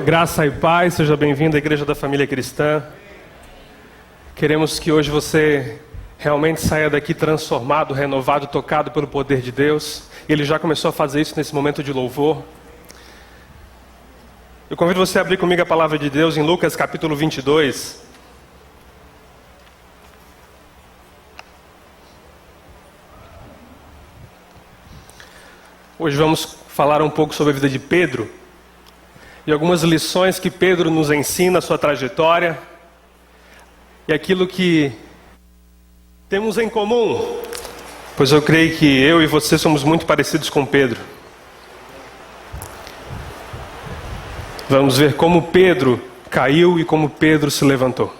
Graça e paz, seja bem-vindo à Igreja da Família Cristã. Queremos que hoje você realmente saia daqui transformado, renovado, tocado pelo poder de Deus. E Ele já começou a fazer isso nesse momento de louvor. Eu convido você a abrir comigo a palavra de Deus em Lucas capítulo 22. Hoje vamos falar um pouco sobre a vida de Pedro e algumas lições que Pedro nos ensina, a sua trajetória e aquilo que temos em comum, pois eu creio que eu e você somos muito parecidos com Pedro. Vamos ver como Pedro caiu e como Pedro se levantou.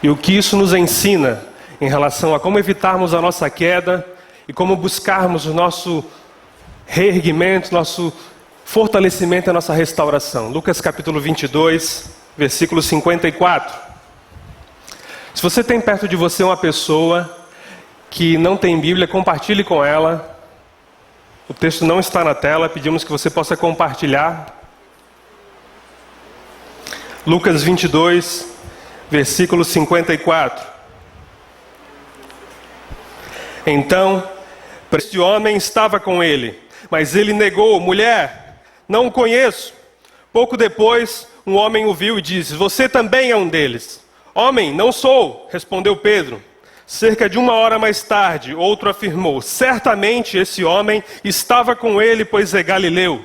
E o que isso nos ensina em relação a como evitarmos a nossa queda e como buscarmos o nosso reerguimento, nosso fortalecimento e a nossa restauração. Lucas capítulo 22, versículo 54. Se você tem perto de você uma pessoa que não tem Bíblia, compartilhe com ela. O texto não está na tela, pedimos que você possa compartilhar. Lucas 22, versículo 54. Então, este homem estava com ele, mas ele negou: mulher, não o conheço. Pouco depois, um homem o viu e disse: você também é um deles. Homem, não sou, respondeu Pedro. Cerca de 1 hora mais tarde, outro afirmou: certamente esse homem estava com ele, pois é galileu.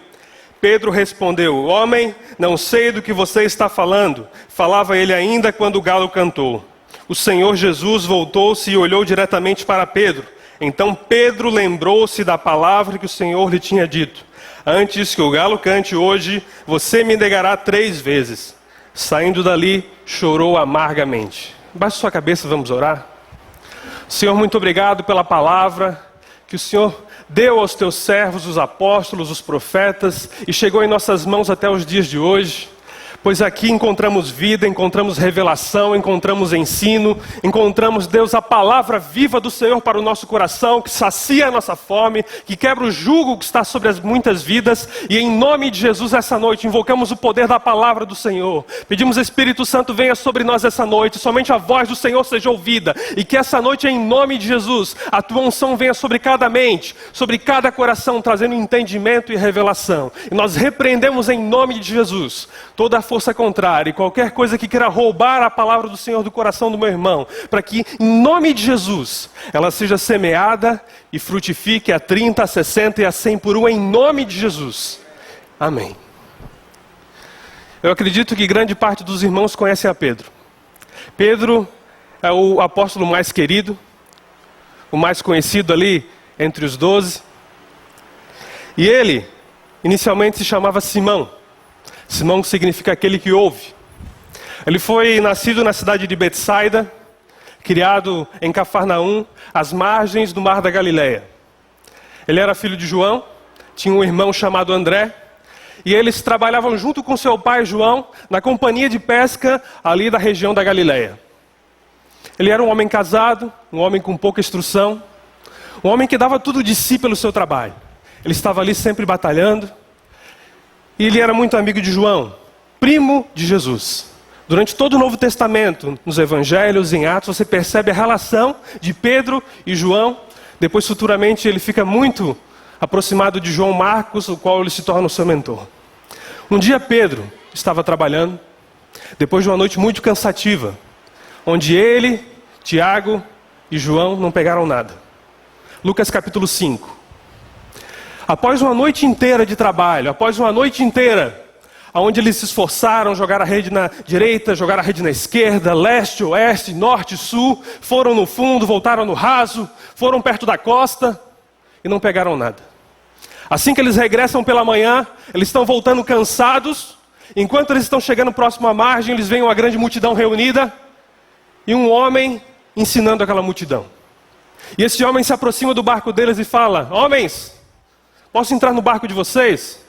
Pedro respondeu: homem, não sei do que você está falando. Falava ele ainda quando o galo cantou. O Senhor Jesus voltou-se e olhou diretamente para Pedro. Então Pedro lembrou-se da palavra que o Senhor lhe tinha dito: antes que o galo cante hoje, você me negará 3 vezes. Saindo dali, chorou amargamente. Baixe sua cabeça, vamos orar. Senhor, muito obrigado pela palavra que o Senhor deu aos teus servos, os apóstolos, os profetas, e chegou em nossas mãos até os dias de hoje. Pois aqui encontramos vida, encontramos revelação, encontramos ensino, encontramos, Deus, a palavra viva do Senhor para o nosso coração, que sacia a nossa fome, que quebra o jugo que está sobre as muitas vidas. E em nome de Jesus, essa noite, invocamos o poder da palavra do Senhor. Pedimos, Espírito Santo, venha sobre nós essa noite, somente a voz do Senhor seja ouvida. E que essa noite, em nome de Jesus, a tua unção venha sobre cada mente, sobre cada coração, trazendo entendimento e revelação. E nós repreendemos em nome de Jesus toda a força contrária e qualquer coisa que queira roubar a palavra do Senhor do coração do meu irmão, para que, em nome de Jesus, ela seja semeada e frutifique a 30, a 60 e a 100 por 1, em nome de Jesus. Amém. Eu acredito que grande parte dos irmãos conhecem a Pedro. Pedro é o apóstolo mais querido, o mais conhecido ali entre os 12. E ele, inicialmente, se chamava Simão. Simão significa aquele que ouve. Ele foi nascido na cidade de Betsaida, criado em Cafarnaum, às margens do mar da Galileia. Ele era filho de João, tinha um irmão chamado André, e eles trabalhavam junto com seu pai João, na companhia de pesca ali da região da Galileia. Ele era um homem casado, um homem com pouca instrução, um homem que dava tudo de si pelo seu trabalho. Ele estava ali sempre batalhando. E ele era muito amigo de João, primo de Jesus. Durante todo o Novo Testamento, nos Evangelhos, em Atos, você percebe a relação de Pedro e João. Depois, futuramente, ele fica muito aproximado de João Marcos, o qual ele se torna o seu mentor. Um dia, Pedro estava trabalhando, depois de uma noite muito cansativa, onde ele, Tiago e João não pegaram nada. Lucas capítulo 5. Após uma noite inteira de trabalho, após uma noite inteira, onde eles se esforçaram, jogaram a rede na direita, jogaram a rede na esquerda, leste, oeste, norte, sul, foram no fundo, voltaram no raso, foram perto da costa e não pegaram nada. Assim que eles regressam pela manhã, eles estão voltando cansados. Enquanto eles estão chegando próximo à margem, eles veem uma grande multidão reunida e um homem ensinando aquela multidão. E esse homem se aproxima do barco deles e fala: homens, posso entrar no barco de vocês?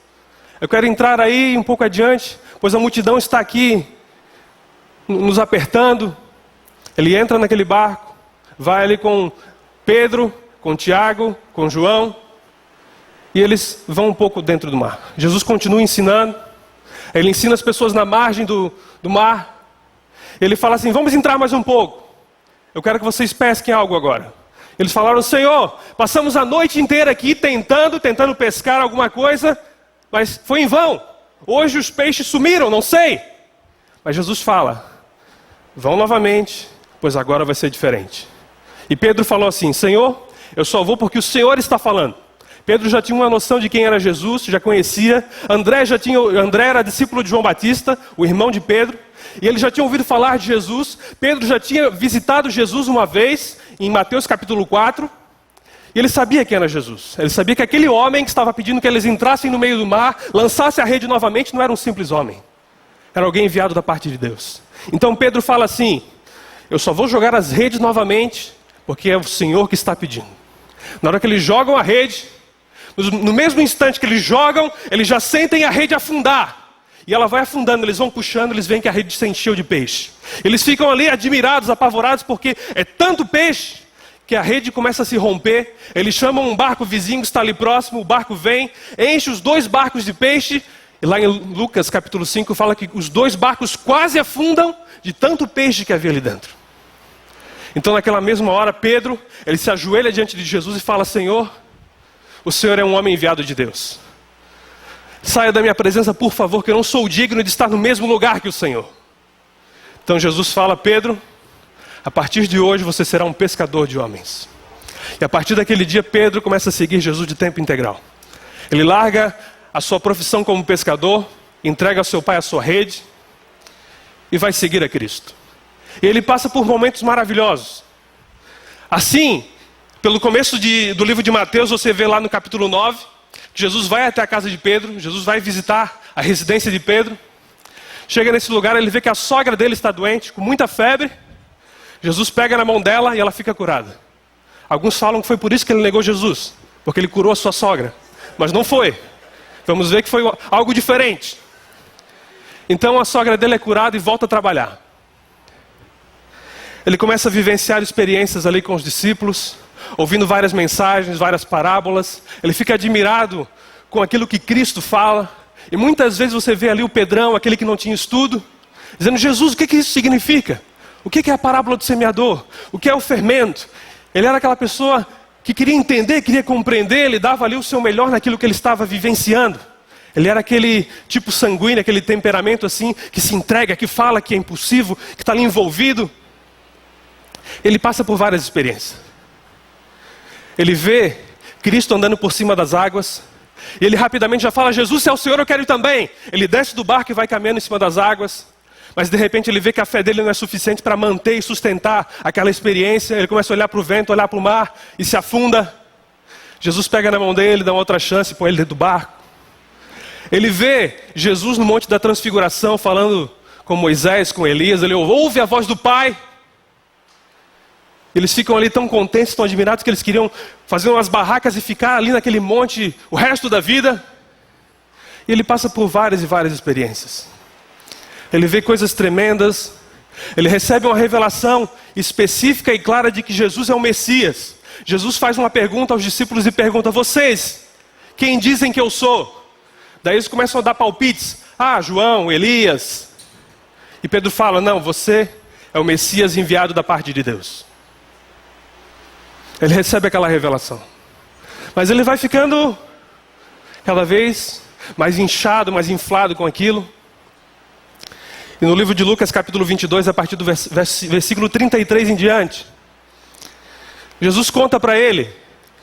Eu quero entrar aí um pouco adiante, pois a multidão está aqui nos apertando. Ele entra naquele barco, vai ali com Pedro, com Tiago, com João, e eles vão um pouco dentro do mar. Jesus continua ensinando. Ele ensina as pessoas na margem do mar. Ele fala assim, vamos entrar mais um pouco. Eu quero que vocês pesquem algo agora. Eles falaram, Senhor, passamos a noite inteira aqui tentando pescar alguma coisa, mas foi em vão. Hoje os peixes sumiram, não sei. Mas Jesus fala, vão novamente, pois agora vai ser diferente. E Pedro falou assim, Senhor, eu só vou porque o Senhor está falando. Pedro já tinha uma noção de quem era Jesus, já conhecia. André era discípulo de João Batista, o irmão de Pedro. E ele já tinha ouvido falar de Jesus. Pedro já tinha visitado Jesus uma vez, em Mateus capítulo 4. E ele sabia quem era Jesus. Ele sabia que aquele homem que estava pedindo que eles entrassem no meio do mar, lançassem a rede novamente, não era um simples homem. Era alguém enviado da parte de Deus. Então Pedro fala assim, eu só vou jogar as redes novamente, porque é o Senhor que está pedindo. Na hora que eles jogam a rede, no mesmo instante que eles jogam, eles já sentem a rede afundar. E ela vai afundando, eles vão puxando, eles veem que a rede se encheu de peixe. Eles ficam ali admirados, apavorados, porque é tanto peixe que a rede começa a se romper. Eles chamam um barco vizinho que está ali próximo, o barco vem, enche os 2 barcos de peixe. E lá em Lucas capítulo 5 fala que os 2 barcos quase afundam de tanto peixe que havia ali dentro. Então naquela mesma hora, Pedro, ele se ajoelha diante de Jesus e fala, Senhor, o Senhor é um homem enviado de Deus. Saia da minha presença, por favor, que eu não sou digno de estar no mesmo lugar que o Senhor. Então Jesus fala, Pedro, a partir de hoje você será um pescador de homens. E a partir daquele dia, Pedro começa a seguir Jesus de tempo integral. Ele larga a sua profissão como pescador, entrega ao seu pai a sua rede e vai seguir a Cristo. E ele passa por momentos maravilhosos. Assim, pelo começo do livro de Mateus, você vê lá no capítulo 9, que Jesus vai até a casa de Pedro, Jesus vai visitar a residência de Pedro. Chega nesse lugar, ele vê que a sogra dele está doente, com muita febre. Jesus pega na mão dela e ela fica curada. Alguns falam que foi por isso que ele negou Jesus, porque ele curou a sua sogra. Mas não foi. Vamos ver que foi algo diferente. Então a sogra dele é curada e volta a trabalhar. Ele começa a vivenciar experiências ali com os discípulos, ouvindo várias mensagens, várias parábolas. Ele fica admirado com aquilo que Cristo fala. E muitas vezes você vê ali o Pedrão, aquele que não tinha estudo, dizendo, Jesus, o que isso significa? O que é a parábola do semeador? O que é o fermento? Ele era aquela pessoa que queria entender, queria compreender, ele dava ali o seu melhor naquilo que ele estava vivenciando. Ele era aquele tipo sanguíneo, aquele temperamento assim, que se entrega, que fala que é impulsivo, que está ali envolvido. Ele passa por várias experiências. Ele vê Cristo andando por cima das águas, e ele rapidamente já fala, Jesus, se é o Senhor, eu quero ir também. Ele desce do barco e vai caminhando em cima das águas, mas de repente ele vê que a fé dele não é suficiente para manter e sustentar aquela experiência. Ele começa a olhar para o vento, olhar para o mar, e se afunda. Jesus pega na mão dele, dá uma outra chance, põe ele dentro do barco. Ele vê Jesus no Monte da Transfiguração, falando com Moisés, com Elias. Ele ouve a voz do Pai. Eles ficam ali tão contentes, tão admirados, que eles queriam fazer umas barracas e ficar ali naquele monte o resto da vida. E ele passa por várias e várias experiências. Ele vê coisas tremendas. Ele recebe uma revelação específica e clara de que Jesus é o Messias. Jesus faz uma pergunta aos discípulos e pergunta, vocês, quem dizem que eu sou? Daí eles começam a dar palpites. João, Elias. E Pedro fala, não, você é o Messias enviado da parte de Deus. Ele recebe aquela revelação. Mas ele vai ficando cada vez mais inchado, mais inflado com aquilo. E no livro de Lucas, capítulo 22, a partir do versículo 33 em diante, Jesus conta para ele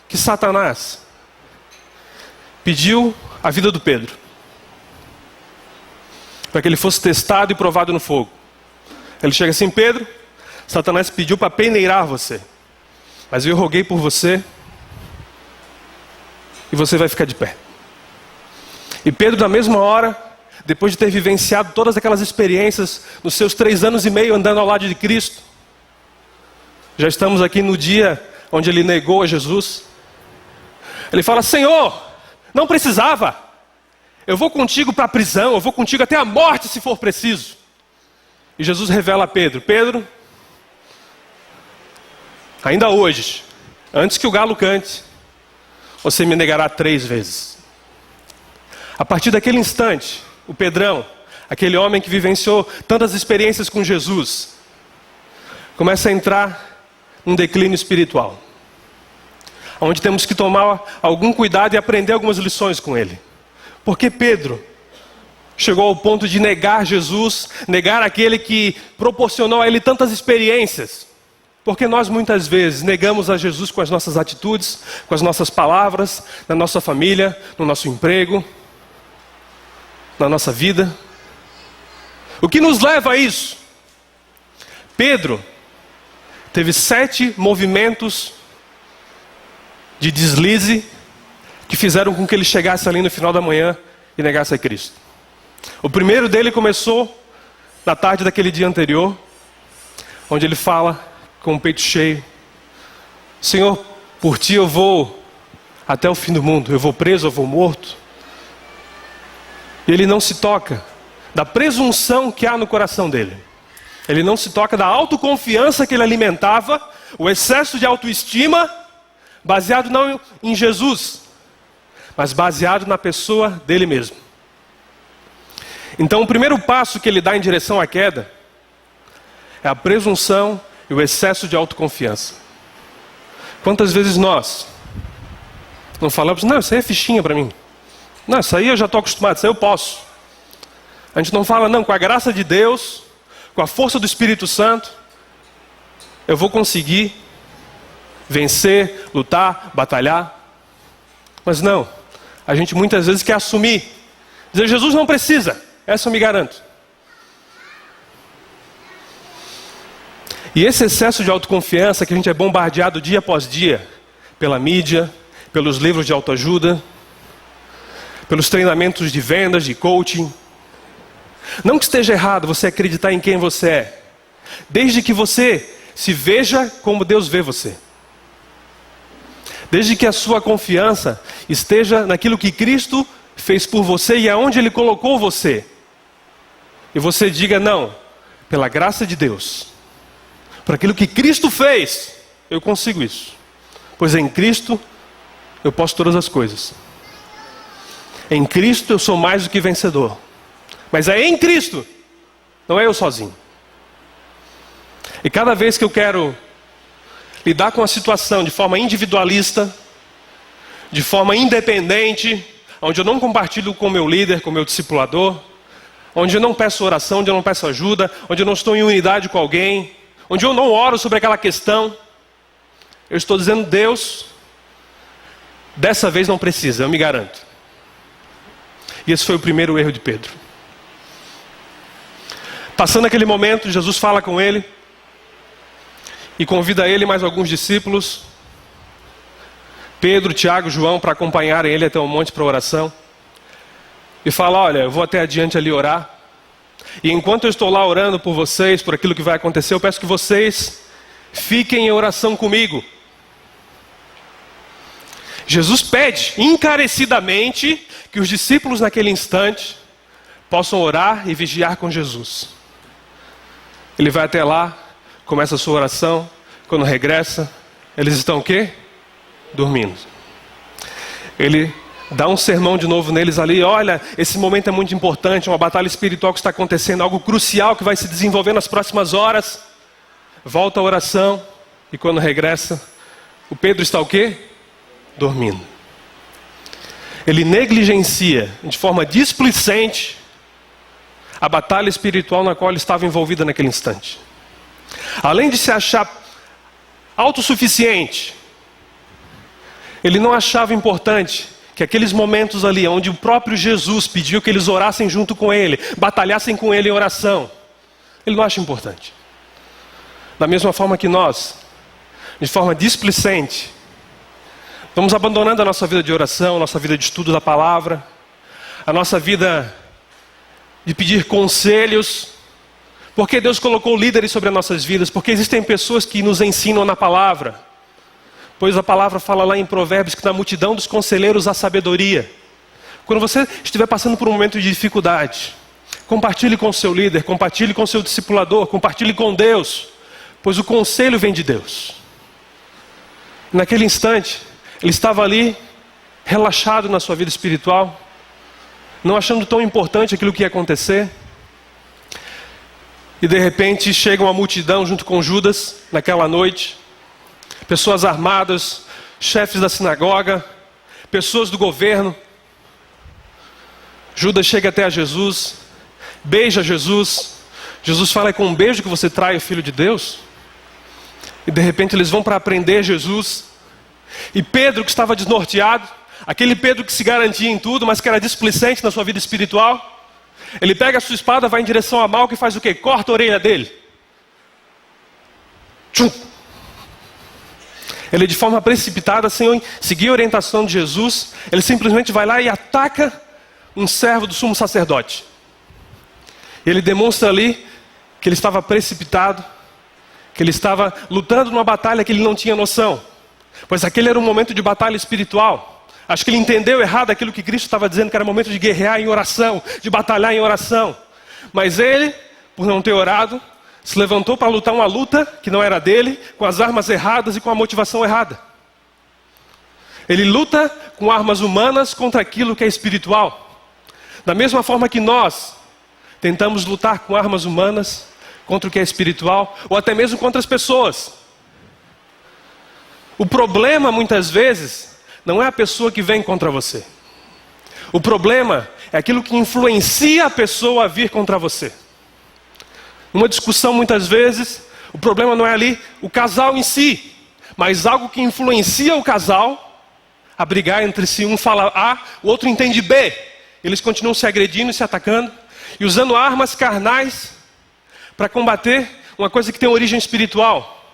que Satanás pediu a vida do Pedro, para que ele fosse testado e provado no fogo. Ele chega assim, Pedro, Satanás pediu para peneirar você, mas eu roguei por você, e você vai ficar de pé. E Pedro, na mesma hora, depois de ter vivenciado todas aquelas experiências, nos seus 3 anos e meio andando ao lado de Cristo, já estamos aqui no dia onde ele negou a Jesus. Ele fala, Senhor, não precisava. Eu vou contigo para a prisão, eu vou contigo até a morte se for preciso. E Jesus revela a Pedro, Pedro, ainda hoje, antes que o galo cante, você me negará 3 vezes. A partir daquele instante, o Pedrão aquele homem que vivenciou tantas experiências com Jesus, começa a entrar num declínio espiritual, onde temos que tomar algum cuidado e aprender algumas lições com ele. Porque Pedro chegou ao ponto de negar Jesus, negar aquele que proporcionou a ele tantas experiências. Porque nós muitas vezes negamos a Jesus com as nossas atitudes, com as nossas palavras, na nossa família, no nosso emprego, na nossa vida. O que nos leva a isso? Pedro teve 7 movimentos de deslize que fizeram com que ele chegasse ali no final da manhã e negasse a Cristo. O primeiro dele começou na tarde daquele dia anterior, onde ele fala com o peito cheio: Senhor, por ti eu vou até o fim do mundo, eu vou preso, eu vou morto. E ele não se toca da presunção que há no coração dele. Ele não se toca da autoconfiança que ele alimentava, o excesso de autoestima, baseado não em Jesus, mas baseado na pessoa dele mesmo. Então o primeiro passo que ele dá em direção à queda é a presunção e o excesso de autoconfiança. Quantas vezes nós não falamos: não, isso aí é fichinha para mim. Não, isso aí eu já estou acostumado, isso aí eu posso. A gente não fala: não, com a graça de Deus, com a força do Espírito Santo, eu vou conseguir vencer, lutar, batalhar. Mas não, a gente muitas vezes quer assumir, dizer: Jesus não precisa, essa eu me garanto. E esse excesso de autoconfiança que a gente é bombardeado dia após dia, pela mídia, pelos livros de autoajuda, pelos treinamentos de vendas, de coaching. Não que esteja errado você acreditar em quem você é, desde que você se veja como Deus vê você. Desde que a sua confiança esteja naquilo que Cristo fez por você e aonde Ele colocou você. E você diga: não, pela graça de Deus, por aquilo que Cristo fez, eu consigo isso. Pois em Cristo eu posso todas as coisas. Em Cristo eu sou mais do que vencedor. Mas é em Cristo, não é eu sozinho. E cada vez que eu quero lidar com a situação de forma individualista, de forma independente, onde eu não compartilho com o meu líder, com o meu discipulador, onde eu não peço oração, onde eu não peço ajuda, onde eu não estou em unidade com alguém, onde eu não oro sobre aquela questão, eu estou dizendo: Deus, dessa vez não precisa, eu me garanto. E esse foi o primeiro erro de Pedro. Passando aquele momento, Jesus fala com ele e convida ele e mais alguns discípulos, Pedro, Tiago, João, para acompanharem ele até o monte para oração. E fala: olha, eu vou até adiante ali orar. E enquanto eu estou lá orando por vocês, por aquilo que vai acontecer, eu peço que vocês fiquem em oração comigo. Jesus pede encarecidamente que os discípulos naquele instante possam orar e vigiar com Jesus. Ele vai até lá, começa a sua oração. Quando regressa, eles estão o quê? Dormindo. Ele dá um sermão de novo neles ali: olha, esse momento é muito importante, uma batalha espiritual que está acontecendo, algo crucial que vai se desenvolver nas próximas horas. Volta à oração, e quando regressa, o Pedro está o quê? Dormindo. Ele negligencia de forma displicente a batalha espiritual na qual ele estava envolvido naquele instante. Além de se achar autossuficiente, ele não achava importante que aqueles momentos ali, onde o próprio Jesus pediu que eles orassem junto com ele, batalhassem com ele em oração, ele não acha importante. Da mesma forma que nós, de forma displicente, vamos abandonando a nossa vida de oração, a nossa vida de estudo da palavra, a nossa vida de pedir conselhos, porque Deus colocou líderes sobre as nossas vidas, porque existem pessoas que nos ensinam na palavra. Pois a palavra fala lá em Provérbios que na multidão dos conselheiros há sabedoria. Quando você estiver passando por um momento de dificuldade, compartilhe com o seu líder, compartilhe com o seu discipulador, compartilhe com Deus, pois o conselho vem de Deus. Naquele instante, ele estava ali, relaxado na sua vida espiritual, não achando tão importante aquilo que ia acontecer. E de repente chega uma multidão junto com Judas naquela noite. Pessoas armadas, chefes da sinagoga, pessoas do governo. Judas chega até a Jesus, beija Jesus. Jesus fala: é com um beijo que você trai o Filho de Deus? E de repente eles vão para prender Jesus. E Pedro, que estava desnorteado, aquele Pedro que se garantia em tudo, mas que era displicente na sua vida espiritual, ele pega a sua espada, vai em direção a Malco e faz o quê? Corta a orelha dele. Tchum! Ele, de forma precipitada, sem seguir a orientação de Jesus, ele simplesmente vai lá e ataca um servo do sumo sacerdote. Ele demonstra ali que ele estava precipitado, que ele estava lutando numa batalha que ele não tinha noção, pois aquele era um momento de batalha espiritual. Acho que ele entendeu errado aquilo que Cristo estava dizendo, que era momento de guerrear em oração, de batalhar em oração. Mas ele, por não ter orado, se levantou para lutar uma luta que não era dele, com as armas erradas e com a motivação errada. Ele luta com armas humanas contra aquilo que é espiritual. Da mesma forma que nós tentamos lutar com armas humanas contra o que é espiritual, ou até mesmo contra as pessoas. O problema, muitas vezes, não é a pessoa que vem contra você. O problema é aquilo que influencia a pessoa a vir contra você. Numa discussão, muitas vezes, o problema não é ali o casal em si, mas algo que influencia o casal a brigar entre si. Um fala A, o outro entende B. Eles continuam se agredindo e se atacando, e usando armas carnais para combater uma coisa que tem origem espiritual,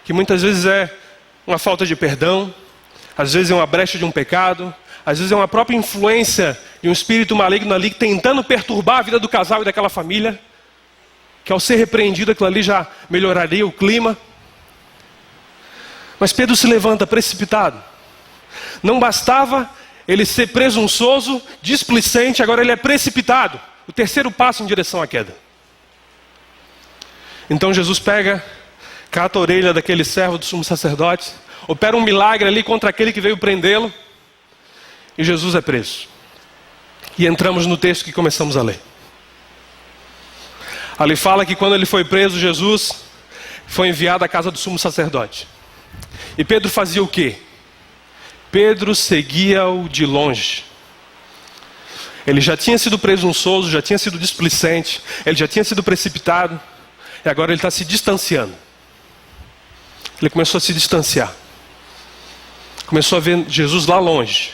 que muitas vezes é uma falta de perdão, às vezes é uma brecha de um pecado, às vezes é uma própria influência de um espírito maligno ali tentando perturbar a vida do casal e daquela família, que ao ser repreendido aquilo ali já melhoraria o clima. Mas Pedro se levanta precipitado. Não bastava ele ser presunçoso, displicente, agora ele é precipitado. O terceiro passo em direção à queda. Então Jesus pega, cata a orelha daquele servo do sumo sacerdote, opera um milagre ali contra aquele que veio prendê-lo, e Jesus é preso. E entramos no texto que começamos a ler. Ali fala que quando ele foi preso, Jesus foi enviado à casa do sumo sacerdote. E Pedro fazia o quê? Pedro seguia-o de longe. Ele já tinha sido presunçoso, já tinha sido displicente, ele já tinha sido precipitado, e agora ele está se distanciando. Ele começou a se distanciar. Começou a ver Jesus lá longe.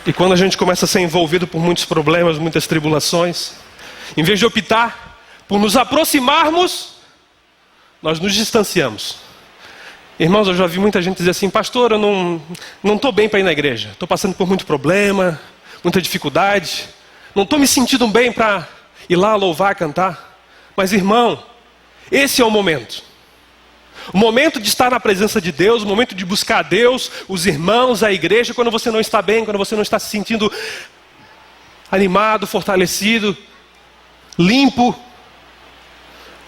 E quando a gente começa a ser envolvido por muitos problemas, muitas tribulações, em vez de optar por nos aproximarmos, nós nos distanciamos. Irmãos, eu já vi muita gente dizer assim: pastor, eu não estou bem para ir na igreja. Estou passando por muito problema, muita dificuldade. Não estou me sentindo bem para ir lá louvar, cantar. Mas irmão, esse é o momento. O momento de estar na presença de Deus, o momento de buscar a Deus, os irmãos, a igreja, quando você não está bem, quando você não está se sentindo animado, fortalecido, limpo.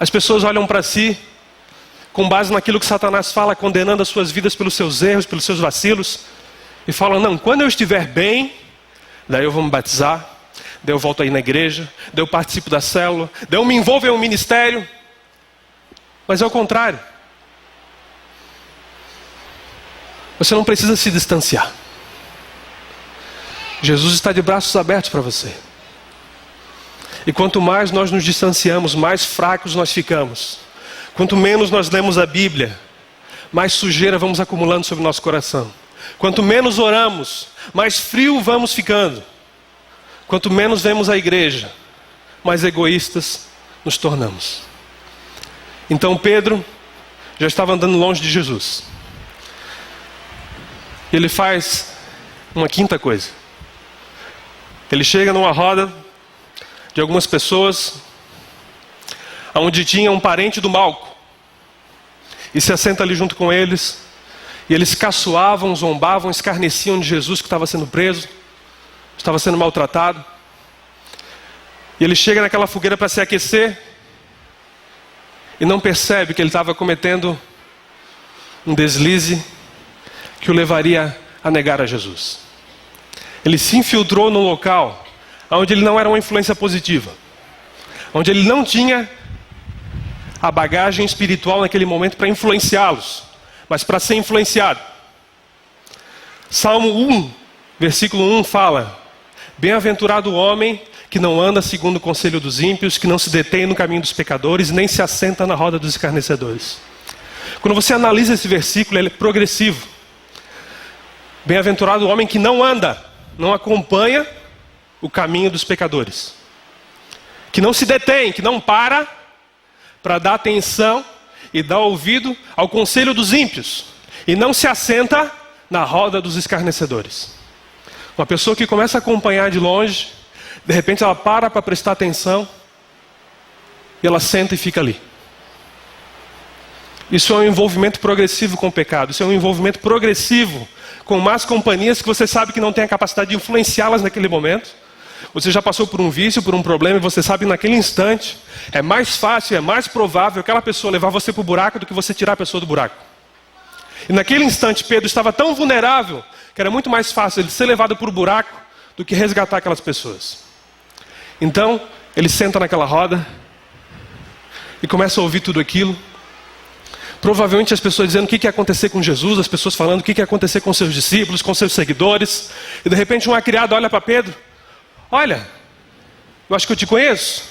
As pessoas olham para si, com base naquilo que Satanás fala, condenando as suas vidas pelos seus erros, pelos seus vacilos, e falam: não, quando eu estiver bem, daí eu vou me batizar, daí eu volto aí na igreja, daí eu participo da célula, daí eu me envolvo em um ministério. Mas é o contrário. Você não precisa se distanciar. Jesus está de braços abertos para você. E quanto mais nós nos distanciamos, mais fracos nós ficamos. Quanto menos nós lemos a Bíblia, mais sujeira vamos acumulando sobre o nosso coração. Quanto menos oramos, mais frio vamos ficando. Quanto menos vemos a igreja, mais egoístas nos tornamos. Então Pedro já estava andando longe de Jesus. Ele faz uma quinta coisa. Ele chega numa roda de algumas pessoas, onde tinha um parente do Malco, e se assenta ali junto com eles, e eles caçoavam, zombavam, escarneciam de Jesus que estava sendo preso, estava sendo maltratado. E ele chega naquela fogueira para se aquecer, e não percebe que ele estava cometendo um deslize que o levaria a negar a Jesus. Ele se infiltrou num local onde ele não era uma influência positiva. onde ele não tinha a bagagem espiritual naquele momento para influenciá-los, mas para ser influenciado. Salmo 1, versículo 1 fala: bem-aventurado o homem que não anda segundo o conselho dos ímpios, que não se detém no caminho dos pecadores, nem se assenta na roda dos escarnecedores. Quando você analisa esse versículo, ele é progressivo. Bem-aventurado o homem que não anda, não acompanha o caminho dos pecadores, que não se detém, que não para dar atenção e dar ouvido ao conselho dos ímpios, e não se assenta na roda dos escarnecedores. Uma pessoa que começa a acompanhar de longe, de repente ela para prestar atenção, e ela senta e fica ali. Isso é um envolvimento progressivo com o pecado, isso é um envolvimento progressivo com más companhias que você sabe que não tem a capacidade de influenciá-las naquele momento. Você já passou por um vício, por um problema, e você sabe que naquele instante é mais fácil, é mais provável aquela pessoa levar você para o buraco do que você tirar a pessoa do buraco. E naquele instante Pedro estava tão vulnerável que era muito mais fácil ele ser levado para o buraco do que resgatar aquelas pessoas. Então ele senta naquela roda e começa a ouvir tudo aquilo. Provavelmente as pessoas dizendo o que ia acontecer com Jesus, as pessoas falando o que ia acontecer com seus discípulos, com seus seguidores. E de repente uma criada olha para Pedro: olha, eu acho que eu te conheço.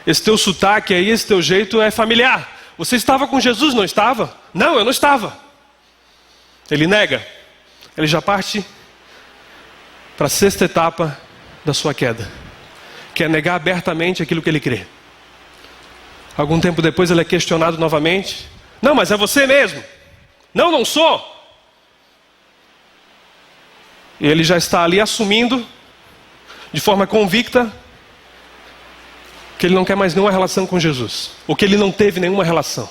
Esse teu sotaque aí, esse teu jeito é familiar. Você estava com Jesus, não estava? Não, eu não estava. Ele nega. Ele já parte para a sexta etapa da sua queda, que é negar abertamente aquilo que ele crê. Algum tempo depois ele é questionado novamente: não, mas é você mesmo. Não, não sou. E ele já está ali assumindo de forma convicta que ele não quer mais nenhuma relação com Jesus, ou que ele não teve nenhuma relação.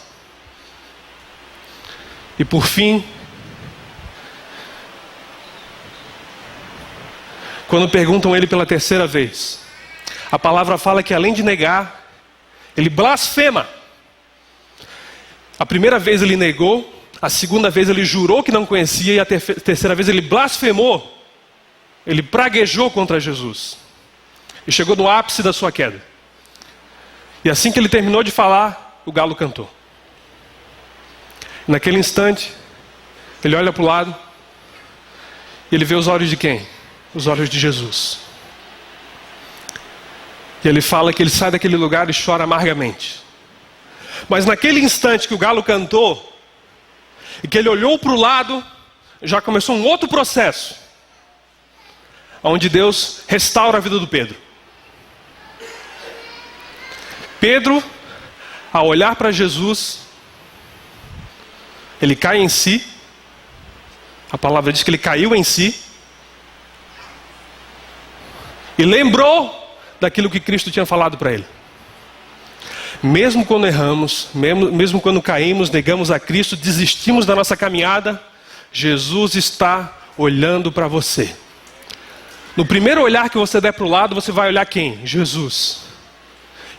E por fim, quando perguntam ele pela terceira vez, a palavra fala que além de negar, ele blasfema. A primeira vez ele negou, a segunda vez ele jurou que não conhecia, e a terceira vez ele blasfemou. Ele praguejou contra Jesus. E chegou no ápice da sua queda. E assim que ele terminou de falar, o galo cantou. Naquele instante, ele olha para o lado, e ele vê os olhos de quem? Os olhos de Jesus. E ele fala que ele sai daquele lugar e chora amargamente. Mas naquele instante que o galo cantou, e que ele olhou para o lado, já começou um outro processo, onde Deus restaura a vida do Pedro. Pedro, ao olhar para Jesus, ele cai em si. A palavra diz que ele caiu em si. E lembrou daquilo que Cristo tinha falado para ele. Mesmo quando erramos, mesmo quando caímos, negamos a Cristo, desistimos da nossa caminhada, Jesus está olhando para você. No primeiro olhar que você der para o lado, você vai olhar quem? Jesus.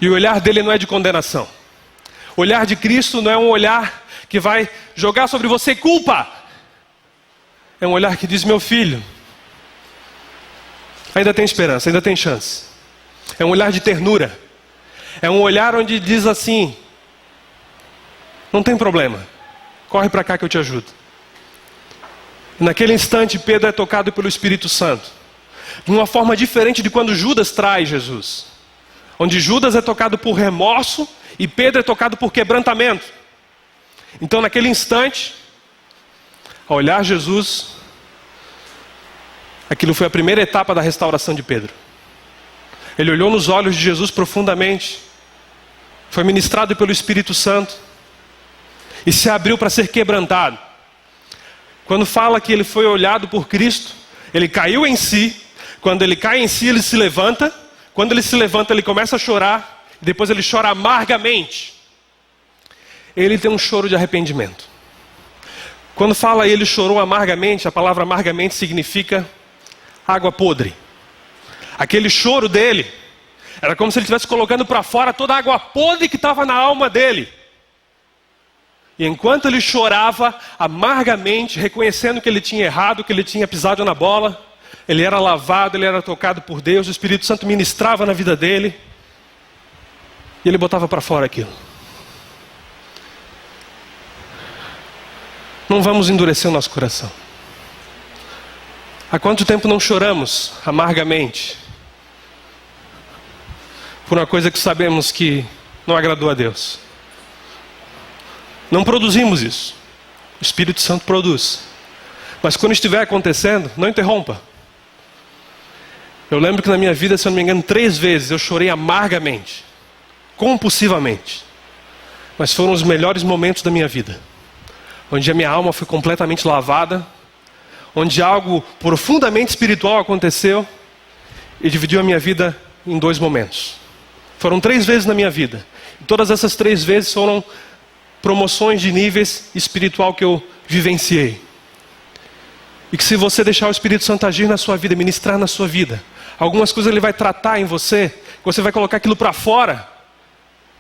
E o olhar dele não é de condenação. O olhar de Cristo não é um olhar que vai jogar sobre você culpa. É um olhar que diz: meu filho, ainda tem esperança, ainda tem chance. É um olhar de ternura. É um olhar onde diz assim: não tem problema, corre para cá que eu te ajudo. E naquele instante Pedro é tocado pelo Espírito Santo, de uma forma diferente de quando Judas trai Jesus, onde Judas é tocado por remorso e Pedro é tocado por quebrantamento. Então naquele instante, ao olhar Jesus, aquilo foi a primeira etapa da restauração de Pedro. Ele olhou nos olhos de Jesus profundamente, foi ministrado pelo Espírito Santo e se abriu para ser quebrantado. Quando fala que ele foi olhado por Cristo, ele caiu em si. Quando ele cai em si, ele se levanta. Quando ele se levanta, ele começa a chorar. Depois ele chora amargamente. Ele tem um choro de arrependimento. Quando fala ele chorou amargamente, a palavra amargamente significa água podre. Aquele choro dele era como se ele estivesse colocando para fora toda a água podre que estava na alma dele. E enquanto ele chorava amargamente, reconhecendo que ele tinha errado, que ele tinha pisado na bola, ele era lavado, ele era tocado por Deus, o Espírito Santo ministrava na vida dele. E ele botava para fora aquilo. Não vamos endurecer o nosso coração. Há quanto tempo não choramos amargamente por uma coisa que sabemos que não agradou a Deus? Não produzimos isso. O Espírito Santo produz. Mas quando estiver acontecendo, não interrompa. Eu lembro que na minha vida, se eu não me engano, 3 vezes eu chorei amargamente, compulsivamente. Mas foram os melhores momentos da minha vida, onde a minha alma foi completamente lavada, onde algo profundamente espiritual aconteceu e dividiu a minha vida em 2 momentos. Foram 3 vezes na minha vida. E todas essas 3 vezes foram promoções de níveis espiritual que eu vivenciei. E que se você deixar o Espírito Santo agir na sua vida, ministrar na sua vida, algumas coisas ele vai tratar em você, você vai colocar aquilo para fora,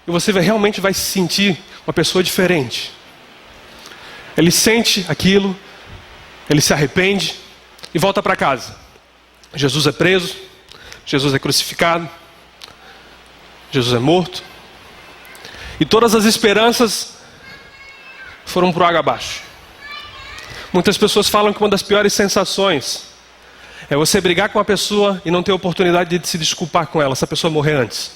e você realmente vai se sentir uma pessoa diferente. Ele sente aquilo, ele se arrepende e volta para casa. Jesus é preso, Jesus é crucificado, Jesus é morto. E todas as esperanças foram por água abaixo. Muitas pessoas falam que uma das piores sensações é você brigar com uma pessoa e não ter oportunidade de se desculpar com ela, essa pessoa morrer antes.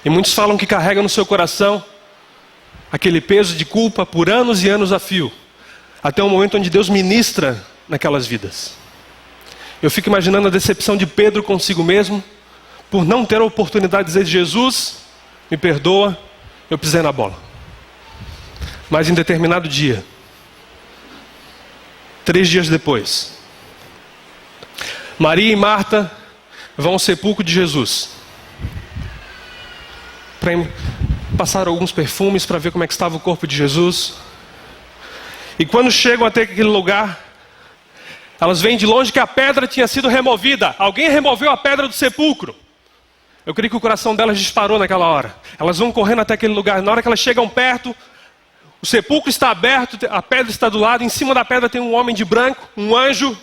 E muitos falam que carregam no seu coração aquele peso de culpa por anos e anos a fio, até o momento onde Deus ministra naquelas vidas. Eu fico imaginando a decepção de Pedro consigo mesmo, por não ter a oportunidade de dizer: Jesus, me perdoa, eu pisei na bola. Mas em determinado dia, 3 dias depois, Maria e Marta vão ao sepulcro de Jesus para passar alguns perfumes para ver como é que estava o corpo de Jesus. E quando chegam até aquele lugar, elas veem de longe que a pedra tinha sido removida. Alguém removeu a pedra do sepulcro. Eu creio que o coração delas disparou naquela hora. Elas vão correndo até aquele lugar. Na hora que elas chegam perto, o sepulcro está aberto, a pedra está do lado. Em cima da pedra tem um homem de branco, um anjo,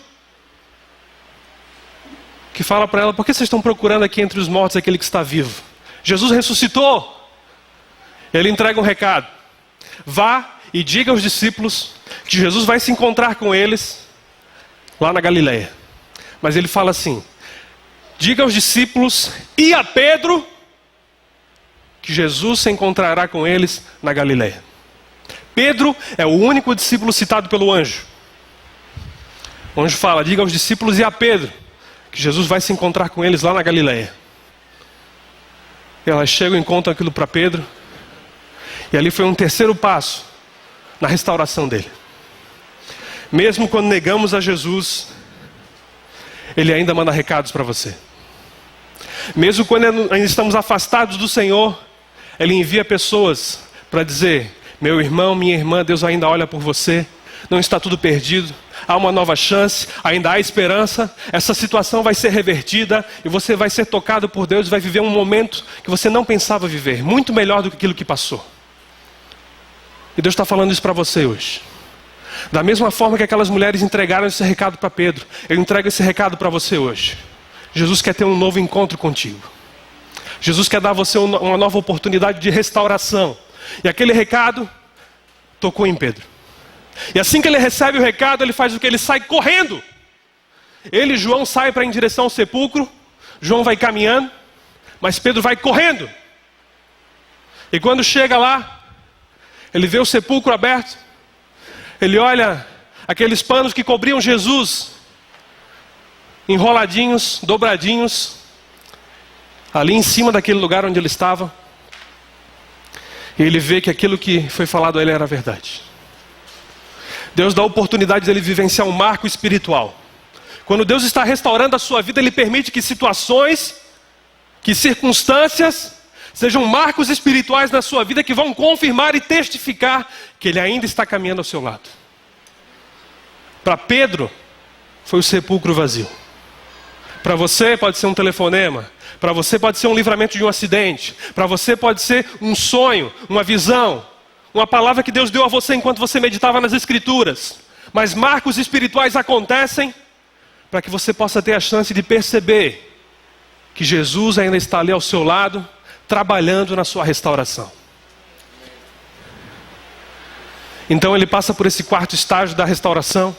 que fala para ela: por que vocês estão procurando aqui entre os mortos aquele que está vivo? Jesus ressuscitou. Ele entrega um recado: vá e diga aos discípulos que Jesus vai se encontrar com eles lá na Galileia. Mas ele fala assim: diga aos discípulos e a Pedro que Jesus se encontrará com eles na Galileia. Pedro é o único discípulo citado pelo anjo. O anjo fala: diga aos discípulos e a Pedro que Jesus vai se encontrar com eles lá na Galileia. E elas chegam e contam aquilo para Pedro. E ali foi um terceiro passo na restauração dele. Mesmo quando negamos a Jesus, Ele ainda manda recados para você. Mesmo quando ainda estamos afastados do Senhor, Ele envia pessoas para dizer: meu irmão, minha irmã, Deus ainda olha por você. Não está tudo perdido. Há uma nova chance, ainda há esperança. Essa situação vai ser revertida e você vai ser tocado por Deus e vai viver um momento que você não pensava viver, muito melhor do que aquilo que passou. E Deus está falando isso para você hoje. Da mesma forma que aquelas mulheres entregaram esse recado para Pedro, eu entrego esse recado para você hoje. Jesus quer ter um novo encontro contigo. Jesus quer dar a você uma nova oportunidade de restauração. E aquele recado tocou em Pedro. E assim que ele recebe o recado, ele faz o que? Ele sai correndo. Ele e João saem para em direção ao sepulcro. João vai caminhando, mas Pedro vai correndo. E quando chega lá, ele vê o sepulcro aberto. Ele olha aqueles panos que cobriam Jesus, enroladinhos, dobradinhos, ali em cima daquele lugar onde ele estava. E ele vê que aquilo que foi falado a ele era verdade. Deus dá a oportunidade de ele vivenciar um marco espiritual. Quando Deus está restaurando a sua vida, Ele permite que situações, que circunstâncias, sejam marcos espirituais na sua vida que vão confirmar e testificar que Ele ainda está caminhando ao seu lado. Para Pedro, foi o sepulcro vazio. Para você pode ser um telefonema. Para você pode ser um livramento de um acidente. Para você pode ser um sonho, uma visão, uma palavra que Deus deu a você enquanto você meditava nas Escrituras. Mas marcos espirituais acontecem para que você possa ter a chance de perceber que Jesus ainda está ali ao seu lado, trabalhando na sua restauração. Então ele passa por esse quarto estágio da restauração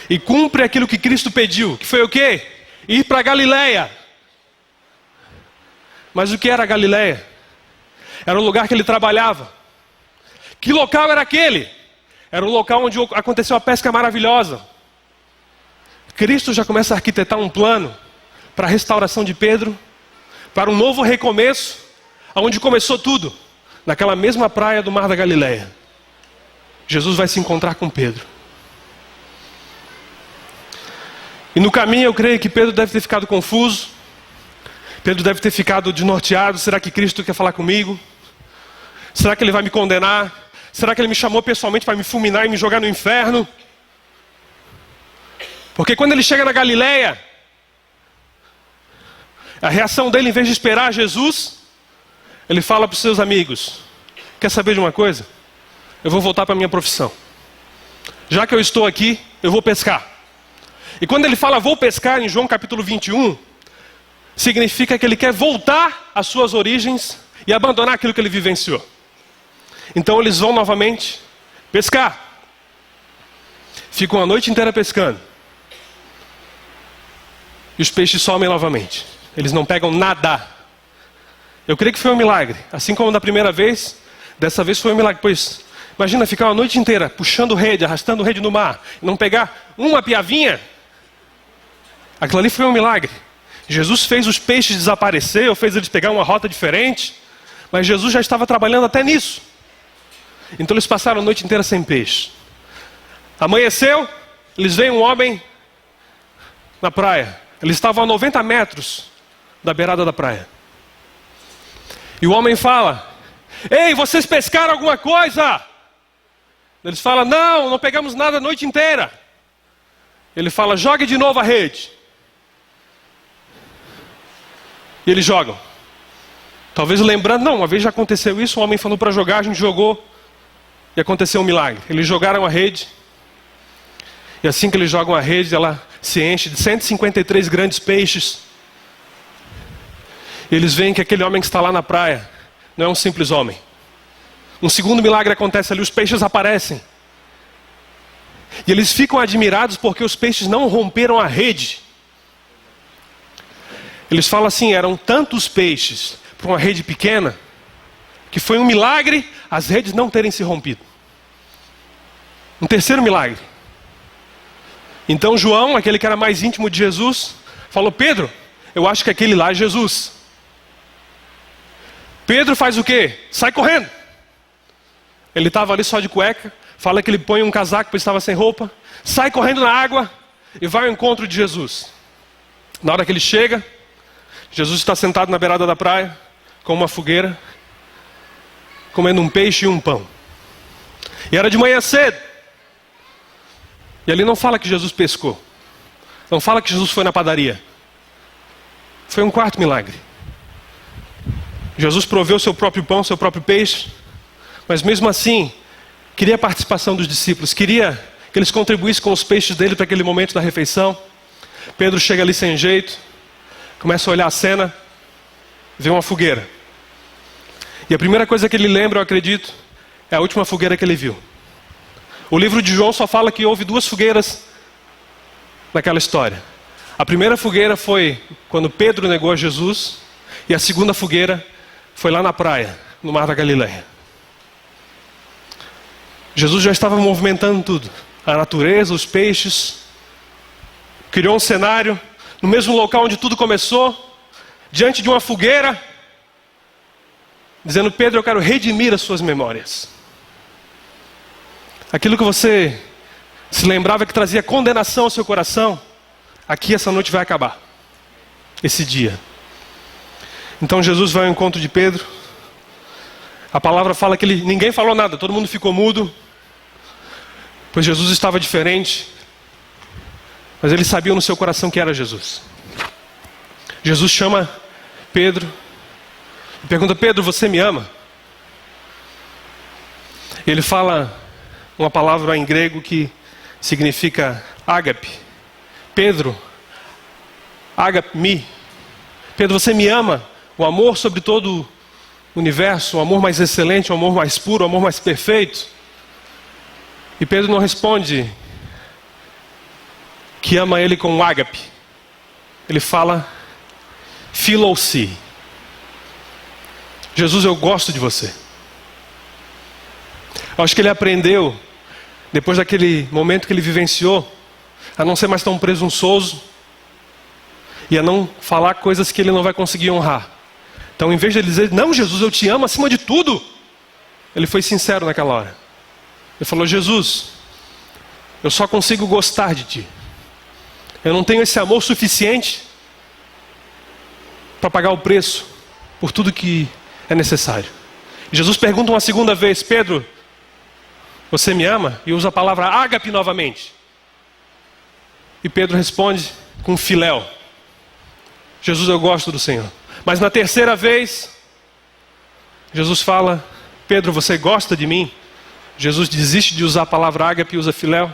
e cumpre aquilo que Cristo pediu, que foi o quê? Ir para Galileia. Mas o que era Galileia? Era o lugar que ele trabalhava. Que local era aquele? Era o local onde aconteceu a pesca maravilhosa. Cristo já começa a arquitetar um plano para a restauração de Pedro, para um novo recomeço, onde começou tudo, naquela mesma praia do Mar da Galileia. Jesus vai se encontrar com Pedro. E no caminho eu creio que Pedro deve ter ficado confuso. Pedro deve ter ficado desnorteado. Será que Cristo quer falar comigo? Será que ele vai me condenar? Será que ele me chamou pessoalmente para me fulminar e me jogar no inferno? Porque quando ele chega na Galileia, a reação dele, em vez de esperar Jesus, ele fala para os seus amigos: quer saber de uma coisa? Eu vou voltar para a minha profissão. Já que eu estou aqui, eu vou pescar. E quando ele fala vou pescar, em João capítulo 21, significa que ele quer voltar às suas origens e abandonar aquilo que ele vivenciou. Então eles vão novamente pescar. Ficam a noite inteira pescando. E os peixes somem novamente. Eles não pegam nada. Eu creio que foi um milagre. Assim como da primeira vez, dessa vez foi um milagre. Pois, imagina ficar uma noite inteira puxando rede, arrastando rede no mar, e não pegar uma piavinha. Aquilo ali foi um milagre. Jesus fez os peixes desaparecer, ou fez eles pegar uma rota diferente. Mas Jesus já estava trabalhando até nisso. Então eles passaram a noite inteira sem peixe. Amanheceu, eles veem um homem na praia. Eles estavam a 90 metros da beirada da praia. E o homem fala: ei, vocês pescaram alguma coisa? Eles falam: não pegamos nada a noite inteira. Ele fala: jogue de novo a rede. E eles jogam. Talvez lembrando, não, uma vez já aconteceu isso, o homem falou para jogar, a gente jogou. E aconteceu um milagre. Eles jogaram a rede. E assim que eles jogam a rede, ela se enche de 153 grandes peixes. E eles veem que aquele homem que está lá na praia não é um simples homem. Um segundo milagre acontece ali, os peixes aparecem. E eles ficam admirados porque os peixes não romperam a rede. Eles falam assim: eram tantos peixes para uma rede pequena, que foi um milagre as redes não terem se rompido. Um terceiro milagre. Então João, aquele que era mais íntimo de Jesus, falou: Pedro, eu acho que aquele lá é Jesus. Pedro faz o quê? Sai correndo. Ele estava ali só de cueca, fala que ele põe um casaco porque estava sem roupa, sai correndo na água e vai ao encontro de Jesus. Na hora que ele chega, Jesus está sentado na beirada da praia, com uma fogueira, comendo um peixe e um pão. E era de manhã cedo. E ali não fala que Jesus pescou. Não fala que Jesus foi na padaria. Foi um quarto milagre. Jesus proveu seu próprio pão, seu próprio peixe. Mas mesmo assim, queria a participação dos discípulos. Queria que eles contribuíssem com os peixes dele para aquele momento da refeição. Pedro chega ali sem jeito. Começa a olhar a cena. Vê uma fogueira. E a primeira coisa que ele lembra, eu acredito, é a última fogueira que ele viu. O livro de João só fala que houve 2 fogueiras naquela história. A primeira fogueira foi quando Pedro negou a Jesus. E a segunda fogueira foi lá na praia, no Mar da Galileia. Jesus já estava movimentando tudo. A natureza, os peixes. Criou um cenário no mesmo local onde tudo começou. Diante de uma fogueira. Dizendo: Pedro, eu quero redimir as suas memórias. Aquilo que você se lembrava que trazia condenação ao seu coração, aqui essa noite vai acabar. Esse dia. Então Jesus vai ao encontro de Pedro. A palavra fala que ninguém falou nada, todo mundo ficou mudo. Pois Jesus estava diferente. Mas eles sabiam no seu coração que era Jesus. Jesus chama Pedro e pergunta: Pedro, você me ama? Ele fala uma palavra em grego que significa ágape. Pedro, ágape-me. Pedro, você me ama o amor sobre todo o universo, o amor mais excelente, o amor mais puro, o amor mais perfeito. E Pedro não responde que ama ele com ágape. Ele fala filou-se. Jesus, eu gosto de você. Eu acho que ele aprendeu, depois daquele momento que ele vivenciou, a não ser mais tão presunçoso e a não falar coisas que ele não vai conseguir honrar. Então, em vez de ele dizer, não, Jesus, eu te amo acima de tudo, ele foi sincero naquela hora. Ele falou, Jesus, eu só consigo gostar de ti. Eu não tenho esse amor suficiente para pagar o preço por tudo que é necessário. E Jesus pergunta uma segunda vez, Pedro, você me ama? E usa a palavra ágape novamente. E Pedro responde com filéu. Jesus, eu gosto do Senhor. Mas na terceira vez, Jesus fala, Pedro, você gosta de mim? Jesus desiste de usar a palavra ágape e usa filéu.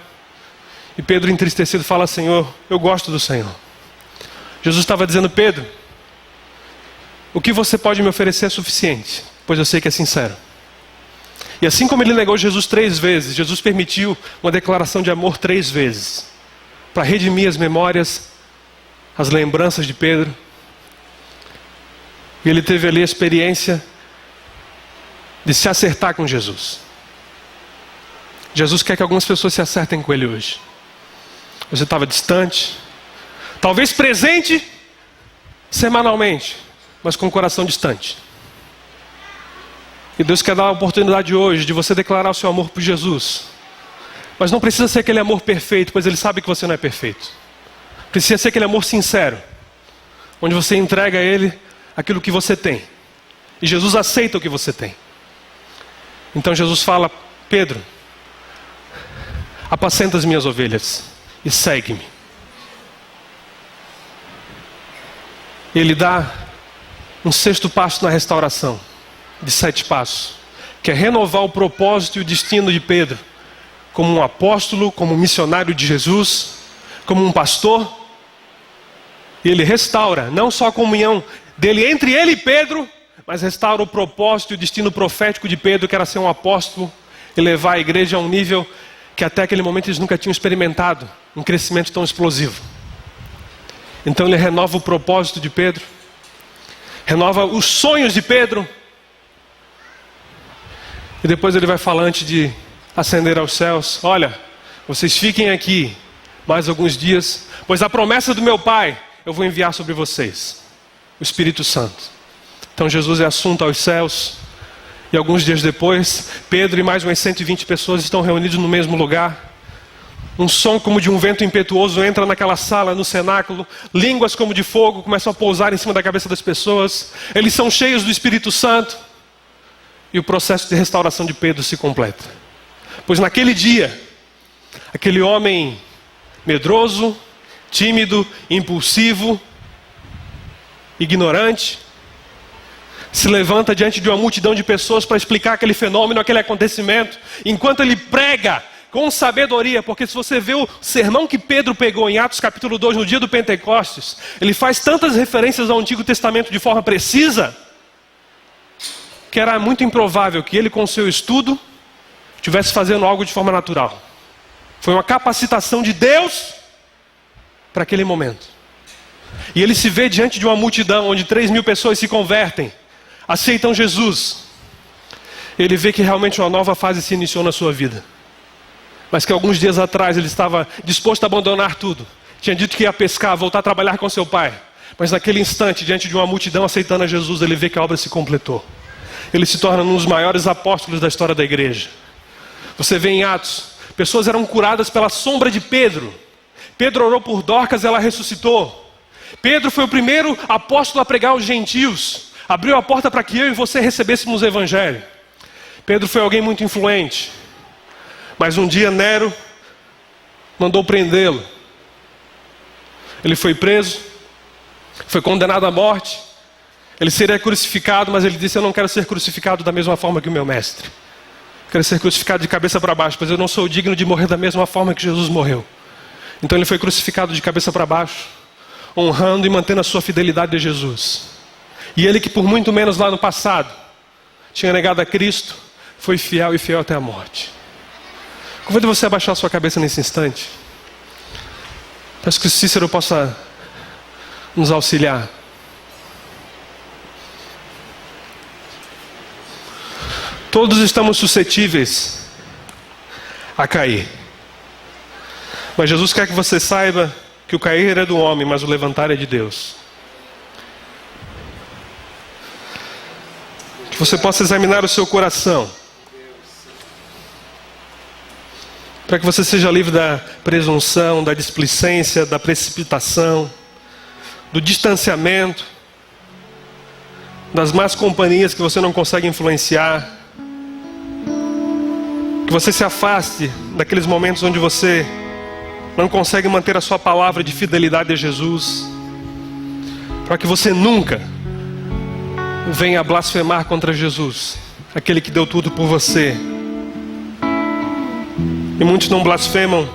E Pedro, entristecido, fala, Senhor, eu gosto do Senhor. Jesus estava dizendo, Pedro, o que você pode me oferecer é suficiente, pois eu sei que é sincero. E assim como ele negou Jesus 3 vezes, Jesus permitiu uma declaração de amor 3 vezes, para redimir as memórias, as lembranças de Pedro. E ele teve ali a experiência de se acertar com Jesus. Jesus quer que algumas pessoas se acertem com ele hoje. Você estava distante, talvez presente semanalmente, mas com o coração distante. E Deus quer dar a oportunidade hoje de você declarar o seu amor por Jesus. Mas não precisa ser aquele amor perfeito, pois Ele sabe que você não é perfeito. Precisa ser aquele amor sincero, onde você entrega a Ele aquilo que você tem. E Jesus aceita o que você tem. Então Jesus fala, Pedro, apacenta as minhas ovelhas e segue-me. Ele dá um 6º passo na restauração, de 7 passos, que é renovar o propósito e o destino de Pedro, como um apóstolo, como um missionário de Jesus, como um pastor. E ele restaura, não só a comunhão dele entre ele e Pedro, mas restaura o propósito e o destino profético de Pedro, que era ser um apóstolo e levar a igreja a um nível que até aquele momento eles nunca tinham experimentado, um crescimento tão explosivo. Então ele renova o propósito de Pedro, renova os sonhos de Pedro, e depois ele vai falar antes de ascender aos céus, olha, vocês fiquem aqui mais alguns dias, pois a promessa do meu Pai eu vou enviar sobre vocês, o Espírito Santo. Então Jesus é assunto aos céus, e alguns dias depois, Pedro e mais umas 120 pessoas estão reunidos no mesmo lugar. Um som como de um vento impetuoso entra naquela sala, no cenáculo. Línguas como de fogo começam a pousar em cima da cabeça das pessoas. Eles são cheios do Espírito Santo. E o processo de restauração de Pedro se completa. Pois naquele dia, aquele homem medroso, tímido, impulsivo, ignorante, se levanta diante de uma multidão de pessoas para explicar aquele fenômeno, aquele acontecimento, enquanto ele prega com sabedoria, porque se você vê o sermão que Pedro pegou em Atos capítulo 2, no dia do Pentecostes, ele faz tantas referências ao Antigo Testamento de forma precisa, que era muito improvável que ele com o seu estudo estivesse fazendo algo de forma natural. Foi uma capacitação de Deus para aquele momento. E ele se vê diante de uma multidão onde 3.000 pessoas se convertem, aceitam Jesus. Ele vê que realmente uma nova fase se iniciou na sua vida. Mas que alguns dias atrás ele estava disposto a abandonar tudo. Tinha dito que ia pescar, voltar a trabalhar com seu pai. Mas naquele instante, diante de uma multidão aceitando a Jesus, ele vê que a obra se completou. Ele se torna um dos maiores apóstolos da história da igreja. Você vê em Atos, pessoas eram curadas pela sombra de Pedro. Pedro orou por Dorcas e ela ressuscitou. Pedro foi o primeiro apóstolo a pregar aos gentios. Abriu a porta para que eu e você recebêssemos o evangelho. Pedro foi alguém muito influente. Mas um dia Nero mandou prendê-lo. Ele foi preso, foi condenado à morte. Ele seria crucificado, mas ele disse, eu não quero ser crucificado da mesma forma que o meu mestre. Eu quero ser crucificado de cabeça para baixo, pois eu não sou digno de morrer da mesma forma que Jesus morreu. Então ele foi crucificado de cabeça para baixo, honrando e mantendo a sua fidelidade a Jesus. E ele que por muito menos lá no passado tinha negado a Cristo, foi fiel e fiel até a morte. Convido você a baixar a sua cabeça nesse instante. Peço que o Cícero possa nos auxiliar. Todos estamos suscetíveis a cair. Mas Jesus quer que você saiba que o cair é do homem, mas o levantar é de Deus. Que você possa examinar o seu coração, para que você seja livre da presunção, da displicência, da precipitação, do distanciamento, das más companhias que você não consegue influenciar. Que você se afaste daqueles momentos onde você não consegue manter a sua palavra de fidelidade a Jesus, para que você nunca venha blasfemar contra Jesus, aquele que deu tudo por você. E muitos não blasfemam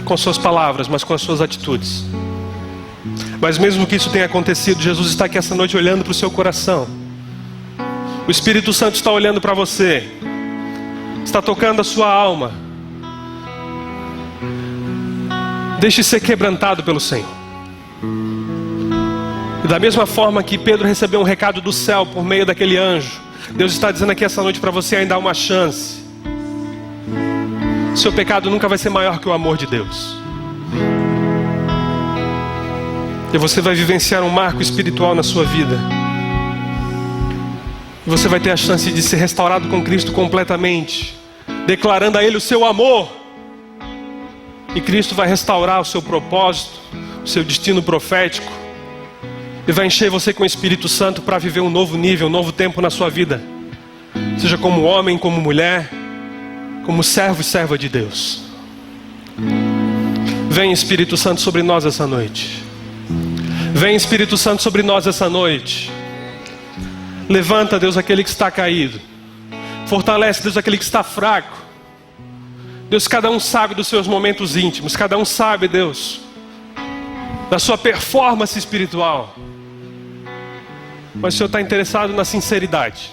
com suas palavras, mas com as suas atitudes. Mas mesmo que isso tenha acontecido, Jesus está aqui essa noite olhando para o seu coração. O Espírito Santo está olhando para você, está tocando a sua alma. Deixe ser quebrantado pelo Senhor. E da mesma forma que Pedro recebeu um recado do céu por meio daquele anjo, Deus está dizendo aqui essa noite para você ainda há uma chance. Seu pecado nunca vai ser maior que o amor de Deus. E você vai vivenciar um marco espiritual na sua vida. E você vai ter a chance de ser restaurado com Cristo completamente, declarando a Ele o seu amor. E Cristo vai restaurar o seu propósito, o seu destino profético. E vai encher você com o Espírito Santo para viver um novo nível, um novo tempo na sua vida. Seja como homem, como mulher, como servo e serva de Deus. Vem Espírito Santo sobre nós essa noite. Vem Espírito Santo sobre nós essa noite. Levanta, Deus, aquele que está caído. Fortalece, Deus, aquele que está fraco. Deus, cada um sabe dos seus momentos íntimos. Cada um sabe, Deus, da sua performance espiritual. Mas o Senhor está interessado na sinceridade.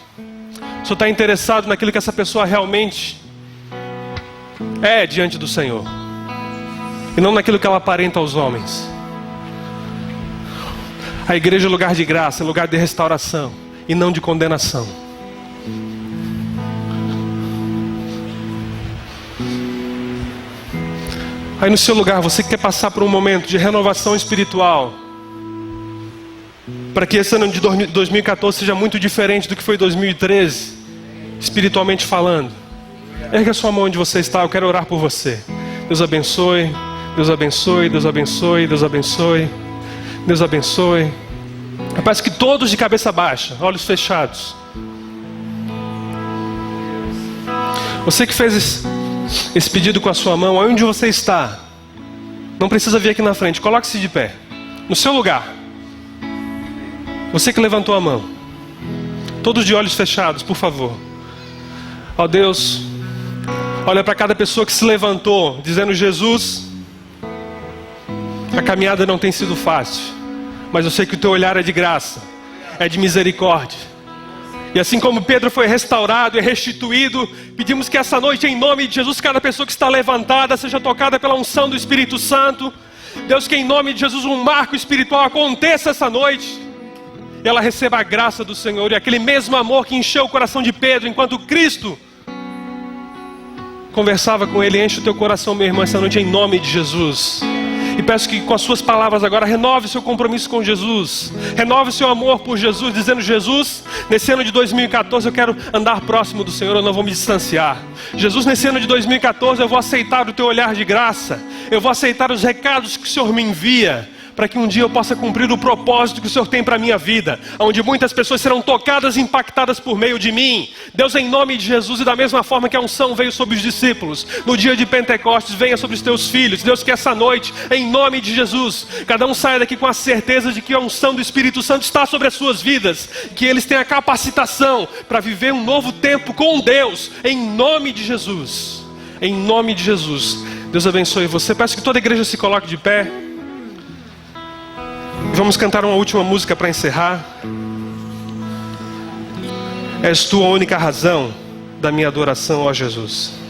O Senhor está interessado naquilo que essa pessoa realmente é diante do Senhor, e não naquilo que ela aparenta aos homens. A igreja é lugar de graça, é lugar de restauração e não de condenação. Aí no seu lugar, você quer passar por um momento de renovação espiritual, para que esse ano de 2014 seja muito diferente do que foi 2013, espiritualmente falando. Erga a sua mão onde você está, eu quero orar por você. Deus abençoe, Deus abençoe, Deus abençoe, Deus abençoe, Deus abençoe. Eu peço que todos de cabeça baixa, olhos fechados. Você que fez esse pedido com a sua mão, onde você está, não precisa vir aqui na frente, coloque-se de pé, no seu lugar. Você que levantou a mão, todos de olhos fechados, por favor. Ó Deus, olha para cada pessoa que se levantou, dizendo: Jesus, a caminhada não tem sido fácil, mas eu sei que o teu olhar é de graça, é de misericórdia. E assim como Pedro foi restaurado e restituído, pedimos que essa noite, em nome de Jesus, cada pessoa que está levantada seja tocada pela unção do Espírito Santo. Deus, que em nome de Jesus um marco espiritual aconteça essa noite, e ela receba a graça do Senhor, e aquele mesmo amor que encheu o coração de Pedro enquanto Cristo conversava com ele, enche o teu coração, meu irmão, essa noite, em nome de Jesus. E peço que com as suas palavras agora renove seu compromisso com Jesus, renove seu amor por Jesus, dizendo: Jesus, nesse ano de 2014 eu quero andar próximo do Senhor, eu não vou me distanciar. Jesus, nesse ano de 2014 eu vou aceitar o teu olhar de graça, eu vou aceitar os recados que o Senhor me envia, para que um dia eu possa cumprir o propósito que o Senhor tem para a minha vida, onde muitas pessoas serão tocadas e impactadas por meio de mim. Deus, em nome de Jesus, e da mesma forma que a unção veio sobre os discípulos no dia de Pentecostes, venha sobre os teus filhos. Deus, que essa noite, em nome de Jesus, cada um saia daqui com a certeza de que a unção do Espírito Santo está sobre as suas vidas, que eles tenham a capacitação para viver um novo tempo com Deus, em nome de Jesus. Em nome de Jesus. Deus abençoe você. Peço que toda a igreja se coloque de pé. Vamos cantar uma última música para encerrar. És tu a única razão da minha adoração, ó Jesus.